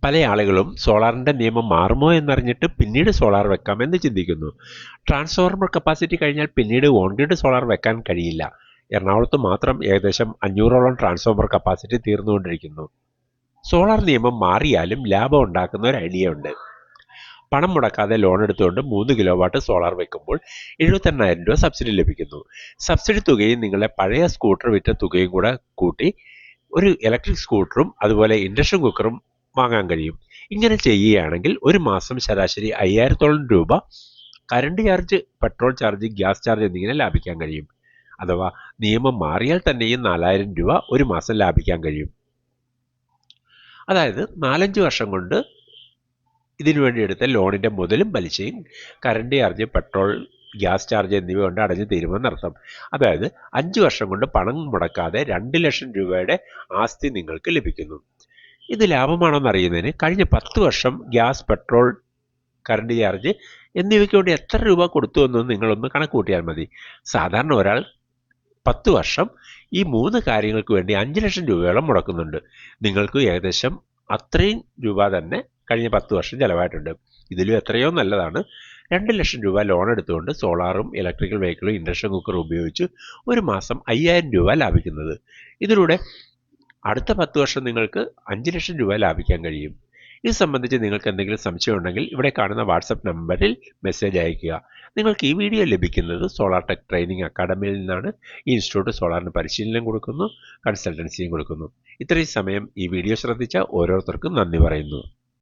പല ആളുകളും സോളാറിൻ്റെ നിയമം മാറുമോ എന്നറിഞ്ഞിട്ട് പിന്നീട് സോളാർ വെക്കാമെന്ന് ചിന്തിക്കുന്നു. ട്രാൻസ്ഫോർമർ കപ്പാസിറ്റി കഴിഞ്ഞാൽ പിന്നീട് ഓൺ ഗ്രിഡ് സോളാർ വെക്കാൻ കഴിയില്ല. എറണാകുളത്ത് മാത്രം ഏകദേശം 500ഓളം ട്രാൻസ്ഫോർമർ കപ്പാസിറ്റി തീർന്നുകൊണ്ടിരിക്കുന്നു. സോളാർ നിയമം മാറിയാലും ലാഭം ഉണ്ടാക്കുന്ന ഒരു ഐഡിയ ഉണ്ട്. പണം മുടക്കാതെ ലോൺ എടുത്തുകൊണ്ട് 3 കിലോ വാട്ട് സോളാർ വെക്കുമ്പോൾ 78,000 രൂപ സബ്സിഡി ലഭിക്കുന്നു. സബ്സിഡി തുകയും നിങ്ങളുടെ പഴയ സ്കൂട്ടർ വിറ്റ തുകയും കൂടെ കൂട്ടി ഒരു ഇലക്ട്രിക് സ്കൂട്ടറും അതുപോലെ ഇൻഡക്ഷൻ കുക്കറും വാങ്ങാൻ കഴിയും. ഇങ്ങനെ ചെയ്യുകയാണെങ്കിൽ ഒരു മാസം ശരാശരി 5000ഓളം രൂപ current charge, petrol charge, gas charge എന്നിങ്ങനെ ലാഭിക്കാൻ കഴിയും. അഥവാ നിയമം മാറിയാൽ തന്നെയും 4000 രൂപ ഒരു മാസം ലാഭിക്കാൻ കഴിയും. അതായത് 4-5 വർഷം കൊണ്ട് ഇതിനുവേണ്ടി എടുത്ത ലോണിൻ്റെ മുതലും പലിശയും current charge, petrol, gas charge എന്നിവ കൊണ്ട് അടഞ്ഞു തീരുമെന്നർത്ഥം. അതായത് 5 വർഷം കൊണ്ട് പണം മുടക്കാതെ 2 ലക്ഷം രൂപയുടെ ആസ്തി നിങ്ങൾക്ക് ലഭിക്കുന്നു. ഇത് ലാഭമാണോന്ന് അറിയുന്നതിന് കഴിഞ്ഞ 10 വർഷം ഗ്യാസ്, പെട്രോൾ, കറണ്ട് ചാർജ് എന്നിവയ്ക്ക് വേണ്ടി എത്ര രൂപ കൊടുത്തു എന്ന് നിങ്ങളൊന്ന് കണക്ക് കൂട്ടിയാൽ മതി. സാധാരണ ഒരാൾ 10 വർഷം ഈ 3 കാര്യങ്ങൾക്ക് വേണ്ടി 5 ലക്ഷം രൂപയോളം മുടക്കുന്നുണ്ട്. നിങ്ങൾക്ക് ഏകദേശം അത്രയും രൂപ തന്നെ കഴിഞ്ഞ 10 വർഷം ചിലവായിട്ടുണ്ട്. ഇതിലും എത്രയോ നല്ലതാണ് 2 ലക്ഷം രൂപ ലോൺ എടുത്തുകൊണ്ട് സോളാറും ഇലക്ട്രിക്കൽ വെഹിക്കിളും ഇൻഡക്ഷൻ കുക്കറും ഉപയോഗിച്ച് ഒരു മാസം 5000 രൂപ ലാഭിക്കുന്നത്. ഇതിലൂടെ അടുത്ത 10 വർഷം നിങ്ങൾക്ക് 5 ലക്ഷം രൂപ ലാഭിക്കാൻ കഴിയും. ഇത് സംബന്ധിച്ച് നിങ്ങൾക്ക് എന്തെങ്കിലും സംശയം ഉണ്ടെങ്കിൽ ഇവിടെ കാണുന്ന വാട്സപ്പ് നമ്പറിൽ മെസ്സേജ് അയയ്ക്കുക. നിങ്ങൾക്ക് ഈ വീഡിയോ ലഭിക്കുന്നത് സോളാർ ടെക് ട്രെയിനിങ് അക്കാഡമിയിൽ നിന്നാണ്. ഈ ഇൻസ്റ്റിറ്റ്യൂട്ട് സോളാറിന് പരിശീലനം കൊടുക്കുന്നു, കൺസൾട്ടൻസിയും കൊടുക്കുന്നു. ഇത്രയും സമയം ഈ വീഡിയോ ശ്രദ്ധിച്ച ഓരോരുത്തർക്കും നന്ദി പറയുന്നു.